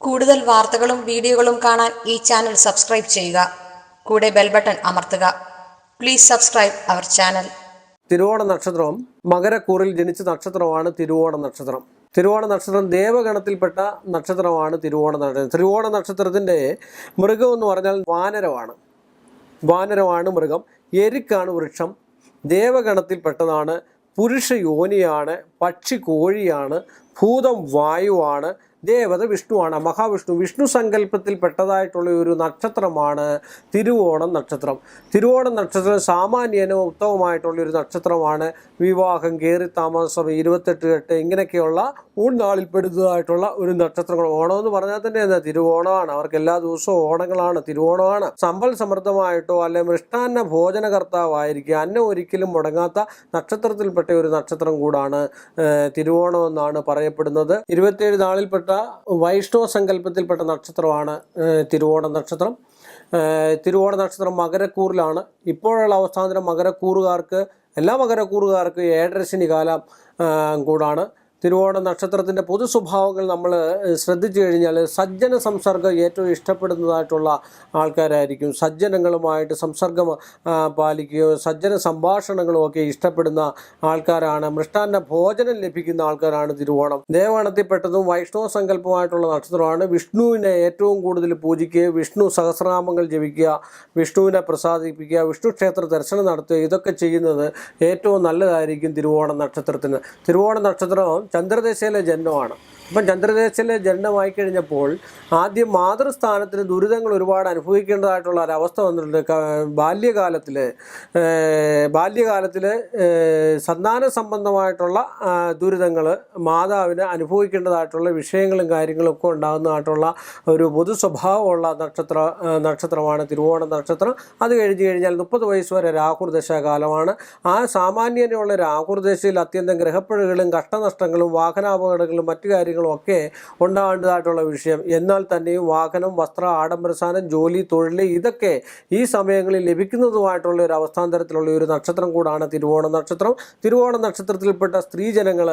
കൂടുതൽ വാർത്തകളും വീഡിയോകളും കാണാൻ ഈ ചാനൽ സബ്സ്ക്രൈബ് ചെയ്യുക. കൂടെ ബെൽ ബട്ടൺ അമർത്തുക. Please subscribe our channel. തിരുവോണ നക്ഷത്രം മകരക്കൂറിൽ ജനിച്ച നക്ഷത്രമാണ് തിരുവോണ നക്ഷത്രം. തിരുവോണ നക്ഷത്രം ദേവഗണത്തിൽപ്പെട്ട നക്ഷത്രമാണ് തിരുവോണ നക്ഷത്രം. തിരുവോണ നക്ഷത്രത്തിൻ്റെ മൃഗം എന്ന് പറഞ്ഞാൽ വാനരമാണ് മൃഗം. എരിക്കാണ് വൃക്ഷം. ദേവഗണത്തിൽപ്പെട്ടതാണ്. പുരുഷ യോനിയാണ്. പക്ഷി കോഴിയാണ്. ഭൂതം വായുവാണ്. ദേവത വിഷ്ണുവാണ്. മഹാവിഷ്ണു വിഷ്ണു സങ്കല്പത്തിൽപ്പെട്ടതായിട്ടുള്ള ഒരു നക്ഷത്രമാണ് തിരുവോണം നക്ഷത്രം. തിരുവോണം നക്ഷത്രം സാമാന്യനും ഉത്തമമായിട്ടുള്ളൊരു നക്ഷത്രമാണ്. വിവാഹം, കയറി താമസം, 28 ഇങ്ങനെയൊക്കെയുള്ള ഊൺനാളിൽ പെടുന്നതായിട്ടുള്ള ഒരു നക്ഷത്രങ്ങൾ. ഓണം എന്ന് പറഞ്ഞാൽ തന്നെ എന്താ, തിരുവോണമാണ്. അവർക്ക് എല്ലാ ദിവസവും ഓണങ്ങളാണ്, തിരുവോണമാണ്. സമ്പൽ സമൃദ്ധമായിട്ടോ അല്ലെ മൃഷ്ടാന്ന ഭോജനകർത്താവായിരിക്കുക, അന്നം ഒരിക്കലും മുടങ്ങാത്ത നക്ഷത്രത്തിൽപ്പെട്ട ഒരു നക്ഷത്രം കൂടാണ് തിരുവോണം എന്നാണ് പറയപ്പെടുന്നത്. 27 നാളിൽപ്പെട്ട വൈഷ്ണവ സങ്കല്പത്തിൽപ്പെട്ട നക്ഷത്രമാണ് തിരുവോണ നക്ഷത്രം. തിരുവോണ നക്ഷത്രം മകരക്കൂറിലാണ്. ഇപ്പോഴുള്ള അവസ്ഥാന്തരം എല്ലാ മകരക്കൂറുകാർക്ക് 7.5 ശനി കാലം കൂടാണ്. തിരുവോണ നക്ഷത്രത്തിൻ്റെ പൊതു സ്വഭാവങ്ങൾ നമ്മൾ ശ്രദ്ധിച്ചു കഴിഞ്ഞാൽ സജ്ജന സംസർഗം ഏറ്റവും ഇഷ്ടപ്പെടുന്നതായിട്ടുള്ള ആൾക്കാരായിരിക്കും. സജ്ജനങ്ങളുമായിട്ട് സംസർഗം പാലിക്കുകയോ സജ്ജന സംഭാഷണങ്ങളും ഒക്കെ ഇഷ്ടപ്പെടുന്ന ആൾക്കാരാണ്. മൃഷ്ടാന്ന ഭോജനം ലഭിക്കുന്ന ആൾക്കാരാണ് തിരുവോണം. ദേവഗണത്തിൽപ്പെട്ടതും വൈഷ്ണവ സങ്കല്പമായിട്ടുള്ള നക്ഷത്രമാണ്. വിഷ്ണുവിനെ ഏറ്റവും കൂടുതൽ പൂജിക്കുക, വിഷ്ണു സഹസ്രനാമങ്ങൾ ജപിക്കുക, വിഷ്ണുവിനെ പ്രസാദിപ്പിക്കുക, വിഷ്ണു ക്ഷേത്ര ദർശനം നടത്തുക, ഇതൊക്കെ ചെയ്യുന്നത് ഏറ്റവും നല്ലതായിരിക്കും തിരുവോണ നക്ഷത്രത്തിന്. തിരുവോണ നക്ഷത്രം ചന്ദ്രദശയിലെ ജന്മമാണ്. അപ്പം ചന്ദ്രദേശയിലെ ജനനമായി കഴിഞ്ഞപ്പോൾ ആദ്യം മാതൃസ്ഥാനത്തിന് ദുരിതങ്ങൾ ഒരുപാട് അനുഭവിക്കേണ്ടതായിട്ടുള്ള ഒരവസ്ഥ വന്നിട്ടുണ്ട്. ബാല്യകാലത്തിൽ സന്താന സംബന്ധമായിട്ടുള്ള ദുരിതങ്ങൾ മാതാവിന് അനുഭവിക്കേണ്ടതായിട്ടുള്ള വിഷയങ്ങളും കാര്യങ്ങളും ഒക്കെ ഉണ്ടാകുന്നതായിട്ടുള്ള ഒരു പൊതു സ്വഭാവമുള്ള നക്ഷത്രമാണ് തിരുവോണ നക്ഷത്രം. അത് കഴിഞ്ഞ് കഴിഞ്ഞാൽ 30 വയസ്സ് വരെ രാഹുർദശാകാലമാണ്. ആ സാമാന്യനുള്ള രാഹുർദശയിൽ അത്യന്തം ഗ്രഹപ്പിഴകളും കഷ്ടനഷ്ടങ്ങളും വാഹനാപകടങ്ങളും മറ്റു കാര്യങ്ങളും ഒക്കെ ഉണ്ടാകേണ്ടതായിട്ടുള്ള വിഷയം. എന്നാൽ തന്നെയും വാഹനം, വസ്ത്ര, ആഡംബരസാധനം, ജോലി, തൊഴിൽ ഇതൊക്കെ ഈ സമയങ്ങളിൽ ലഭിക്കുന്നതുമായിട്ടുള്ള ഒരു അവസ്ഥാന്തരത്തിലുള്ള ഒരു നക്ഷത്രം കൂടാണ് തിരുവോണ നക്ഷത്രം. തിരുവോണ നക്ഷത്രത്തിൽപ്പെട്ട സ്ത്രീജനങ്ങൾ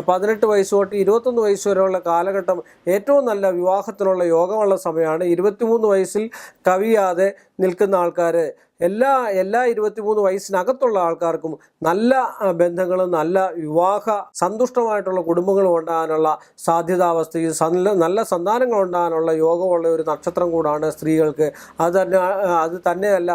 18 വയസ്സ് തൊട്ട് 21 വയസ്സ് വരെയുള്ള കാലഘട്ടം ഏറ്റവും നല്ല വിവാഹത്തിനുള്ള യോഗമുള്ള സമയമാണ്. 23 വയസ്സിൽ കവിയാതെ നിൽക്കുന്ന ആൾക്കാർ എല്ലാ 23 വയസ്സിനകത്തുള്ള ആൾക്കാർക്കും നല്ല ബന്ധങ്ങളും നല്ല വിവാഹ സന്തുഷ്ടമായിട്ടുള്ള കുടുംബങ്ങളും ഉണ്ടാകാനുള്ള സാധ്യതാവസ്ഥയും നല്ല സന്താനങ്ങൾ ഉണ്ടാകാനുള്ള യോഗമുള്ള ഒരു നക്ഷത്രം കൂടാണ് സ്ത്രീകൾക്ക്. അത് തന്നെയല്ല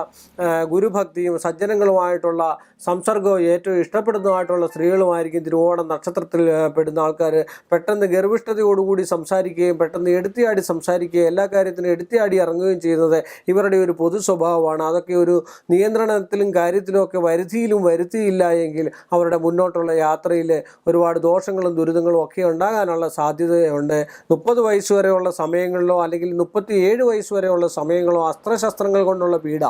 ഗുരുഭക്തിയും സജ്ജനങ്ങളുമായിട്ടുള്ള സംസർഗവും ഏറ്റവും ഇഷ്ടപ്പെടുന്നതായിട്ടുള്ള സ്ത്രീകളുമായിരിക്കും തിരുവോണ നക്ഷത്രത്തിൽ പെടുന്ന ആൾക്കാർ. പെട്ടെന്ന് ഗർഭിഷ്ഠതയോടുകൂടി സംസാരിക്കുകയും പെട്ടെന്ന് എടുത്തിയാടി സംസാരിക്കുകയും എല്ലാ കാര്യത്തിനും എടുത്തിയാടി ഇറങ്ങുകയും ചെയ്യുന്നത് ഇവരുടെ ഒരു പൊതു സ്വഭാവമാണ്. അതൊക്കെ ഒരു നിയന്ത്രണത്തിലും കാര്യത്തിലും ഒക്കെ വരുത്തിയില്ല എങ്കിൽ അവരുടെ മുന്നോട്ടുള്ള യാത്രയിൽ ഒരുപാട് ദോഷങ്ങളും ദുരിതങ്ങളും ഒക്കെ ഉണ്ടാകാനുള്ള സാധ്യതയുണ്ട്. 30 വയസ്സ് വരെയുള്ള സമയങ്ങളിലോ അല്ലെങ്കിൽ 37 വയസ്സ് വരെയുള്ള സമയങ്ങളോ അസ്ത്രശസ്ത്രങ്ങൾ കൊണ്ടുള്ള പീഡ,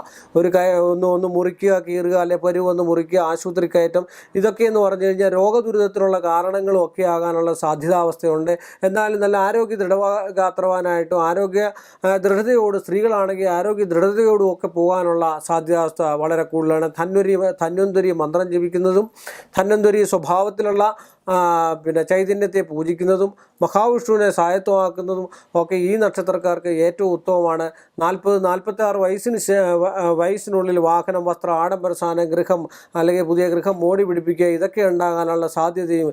ഒന്ന് മുറിക്കുക, കീറുക, അല്ലെ പരുവൊന്ന് മുറിക്കുക, ആശുപത്രി കയറ്റം, ഇതൊക്കെയെന്ന് പറഞ്ഞു കഴിഞ്ഞാൽ രോഗദുരിതത്തിനുള്ള കാരണങ്ങളും ഒക്കെ ആകാനുള്ള സാധ്യതാവസ്ഥയുണ്ട്. എന്നാലും നല്ല ആരോഗ്യ ദൃഢഗാത്രവാനായിട്ടും ആരോഗ്യ ദൃഢതയോട്, സ്ത്രീകളാണെങ്കിൽ ആരോഗ്യ ദൃഢതയോടും ഒക്കെ പോകാനുള്ള സാധ്യതാവസ്ഥ വളരെ കൂടുതലാണ്. ധന്വന്തരി മന്ത്രം ജപിക്കുന്നതും ധന്വന്തരി സ്വഭാവത്തിലുള്ള ചൈതന്യത്തെ പൂജിക്കുന്നതും മഹാവിഷ്ണുവിനെ സ്വായത്തമാക്കുന്നതും ഒക്കെ ഈ നക്ഷത്രക്കാർക്ക് ഏറ്റവും ഉത്തമമാണ്. 40-46 വയസ്സിനുള്ളിൽ വാഹനം, വസ്ത്രം, ആഡംബരസാധനം, ഗൃഹം അല്ലെങ്കിൽ പുതിയ ഗൃഹം മോടി പിടിപ്പിക്കുക, ഇതൊക്കെ ഉണ്ടാകാനുള്ള സാധ്യതയും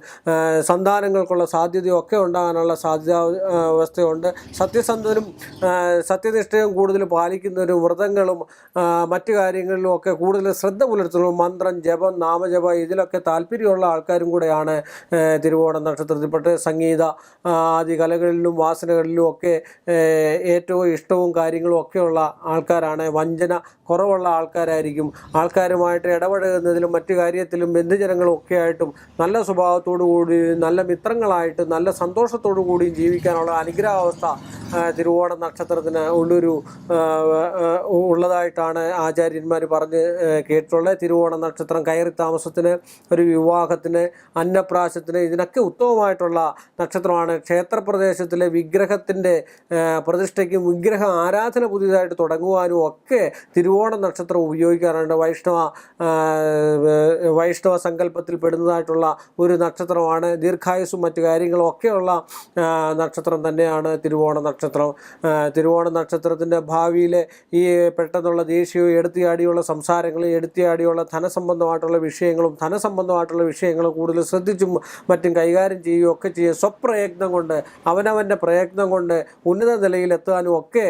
സന്താനങ്ങൾക്കുള്ള സാധ്യതയും ഒക്കെ ഉണ്ടാകാനുള്ള സാധ്യതാവസ്ഥയുണ്ട്. സത്യസന്ധനും സത്യനിഷ്ഠയും കൂടുതൽ പാലിക്കുന്നവരും വ്രതങ്ങളും മറ്റു കാര്യങ്ങളിലും ഒക്കെ കൂടുതൽ ശ്രദ്ധ പുലർത്തുന്നതും മന്ത്രം, ജപം, നാമജപം ഇതിലൊക്കെ താല്പര്യമുള്ള ആൾക്കാരും കൂടെയാണ് തിരുവോണ നക്ഷത്രത്തിൽപ്പെട്ട് സംഗീത ആദി കലകളിലും വാസനകളിലും ഒക്കെ ഏറ്റവും ഇഷ്ടവും കാര്യങ്ങളും ഒക്കെയുള്ള ആൾക്കാരാണ്. വഞ്ചന കുറവുള്ള ആൾക്കാരായിരിക്കും. ആൾക്കാരുമായിട്ട് ഇടപഴകുന്നതിലും മറ്റു കാര്യത്തിലും ബന്ധുജനങ്ങളും ഒക്കെ ആയിട്ടും നല്ല സ്വഭാവത്തോടു കൂടി, നല്ല മിത്രങ്ങളായിട്ട്, നല്ല സന്തോഷത്തോടു കൂടിയും ജീവിക്കാനുള്ള അനുഗ്രഹാവസ്ഥ തിരുവോണ നക്ഷത്രത്തിന് ഉള്ളതായിട്ടാണ് ആചാര്യന്മാർ പറഞ്ഞ് കേട്ടിട്ടുള്ളത്. തിരുവോണ നക്ഷത്രം കയറി താമസത്തിന്, ഒരു വിവാഹത്തിന്, അന്നപ്രാശ വിദ്യാഭ്യാസത്തിന് ഇതിനൊക്കെ ഉത്തമമായിട്ടുള്ള നക്ഷത്രമാണ്. ക്ഷേത്രപ്രദേശത്തിലെ വിഗ്രഹത്തിൻ്റെ പ്രതിഷ്ഠയ്ക്കും വിഗ്രഹ ആരാധന പുതിയതായിട്ട് തുടങ്ങുവാനും ഒക്കെ തിരുവോണ നക്ഷത്രം ഉപയോഗിക്കാറുണ്ട്. വൈഷ്ണവ സങ്കല്പത്തിൽ പെടുന്നതായിട്ടുള്ള ഒരു നക്ഷത്രമാണ്. ദീർഘായുസ്സും മറ്റു കാര്യങ്ങളും ഒക്കെയുള്ള നക്ഷത്രം തന്നെയാണ് തിരുവോണ നക്ഷത്രം. തിരുവോണ നക്ഷത്രത്തിൻ്റെ ഭാവിയിലെ ഈ പെട്ടെന്നുള്ള ദേഷ്യവും എടുത്തിയാടിയുള്ള സംസാരങ്ങളും എടുത്തിയാടിയുള്ള ധനസംബന്ധമായിട്ടുള്ള വിഷയങ്ങളും കൂടുതൽ ശ്രദ്ധിച്ചും മറ്റും കൈകാര്യം ചെയ്യുകയും ഒക്കെ ചെയ്യുക. സ്വപ്രയത്നം കൊണ്ട് അവനവൻ്റെ പ്രയത്നം കൊണ്ട് ഉന്നത നിലയിലെത്താനും ഒക്കെ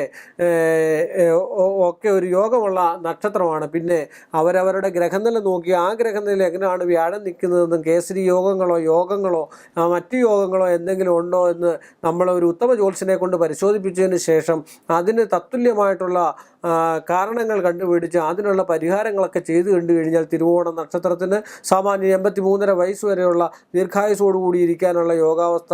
ഒരു യോഗമുള്ള നക്ഷത്രമാണ്. പിന്നെ അവരവരുടെ ഗ്രഹനില നോക്കി ആ ഗ്രഹനില എങ്ങനെയാണ് വ്യാഴം നിൽക്കുന്നതെന്നും കേസരി യോഗങ്ങളോ മറ്റു യോഗങ്ങളോ എന്തെങ്കിലും ഉണ്ടോ എന്ന് നമ്മൾ ഒരു ഉത്തമ ജ്യോത്സ്യനെ കൊണ്ട് പരിശോധിപ്പിച്ചതിന് ശേഷം അതിന് തത്തുല്യമായിട്ടുള്ള കാരണങ്ങൾ കണ്ടുപിടിച്ച് അതിനുള്ള പരിഹാരങ്ങളൊക്കെ ചെയ്തു കണ്ടു കഴിഞ്ഞാൽ തിരുവോണ നക്ഷത്രത്തിന് സാമാന്യം 83.5 വയസ്സ് വരെയുള്ള ദീർഘായുസോടുകൂടി ഇരിക്കാനുള്ള യോഗാവസ്ഥ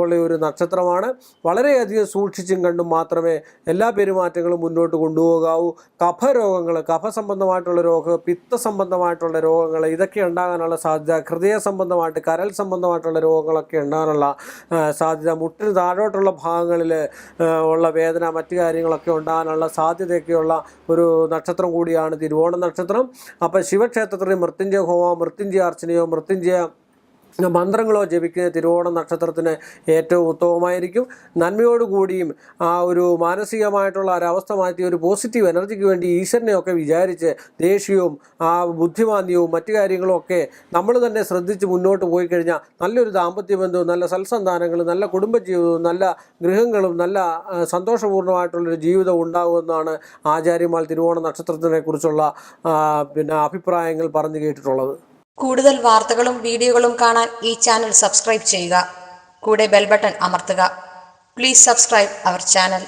ഉള്ള ഒരു നക്ഷത്രമാണ്. വളരെയധികം സൂക്ഷിച്ചും കണ്ടും മാത്രമേ എല്ലാ പെരുമാറ്റങ്ങളും മുന്നോട്ട് കൊണ്ടുപോകാവൂ. കഫ സംബന്ധമായിട്ടുള്ള രോഗം, പിത്ത സംബന്ധമായിട്ടുള്ള രോഗങ്ങൾ ഇതൊക്കെ ഉണ്ടാകാനുള്ള സാധ്യത, ഹൃദയ സംബന്ധമായിട്ട് കരൾ സംബന്ധമായിട്ടുള്ള രോഗങ്ങളൊക്കെ ഉണ്ടാകാനുള്ള സാധ്യത, മുട്ടിന് താഴോട്ടുള്ള ഭാഗങ്ങളിൽ ഉള്ള വേദന മറ്റു കാര്യങ്ങളൊക്കെ ഉണ്ടാകാനുള്ള സാധ്യതയൊക്കെയുള്ള ഒരു നക്ഷത്രം കൂടിയാണ് തിരുവോണ നക്ഷത്രം. അപ്പോൾ ശിവക്ഷേത്രത്തിൽ മൃത്യുഞ്ജയ ഹോമം, മൃത്യുഞ്ജയ അർച്ചനയോ മൃത്യുഞ്ജയ മന്ത്രങ്ങളോ ജപിക്കുന്ന തിരുവോണ നക്ഷത്രത്തിന് ഏറ്റവും ഉത്തമമായിരിക്കും. നന്മയോടുകൂടിയും ആ ഒരു മാനസികമായിട്ടുള്ള ഒരവസ്ഥ മാറ്റി ഒരു പോസിറ്റീവ് എനർജിക്ക് വേണ്ടി ഈശ്വരനെയൊക്കെ വിചാരിച്ച് ദേഷ്യവും ബുദ്ധിമാന്ദ്യവും മറ്റു കാര്യങ്ങളും ഒക്കെ നമ്മൾ തന്നെ ശ്രദ്ധിച്ച് മുന്നോട്ട് പോയി കഴിഞ്ഞാൽ നല്ലൊരു ദാമ്പത്യ ബന്ധവും നല്ല സൽസന്താനങ്ങളും നല്ല കുടുംബജീവിതവും നല്ല ഗൃഹങ്ങളും നല്ല സന്തോഷപൂർണ്ണമായിട്ടുള്ളൊരു ജീവിതം ഉണ്ടാകുമെന്നാണ് ആചാര്യന്മാർ തിരുവോണ നക്ഷത്രത്തിനെ കുറിച്ചുള്ള അഭിപ്രായങ്ങൾ പറഞ്ഞു കേട്ടിട്ടുള്ളത്. കൂടുതൽ വാർത്തകളും വീഡിയോകളും കാണാൻ ഈ ചാനൽ സബ്സ്ക്രൈബ് ചെയ്യുക. കൂടെ ബെൽ ബട്ടൺ അമർത്തുക. Please subscribe our channel.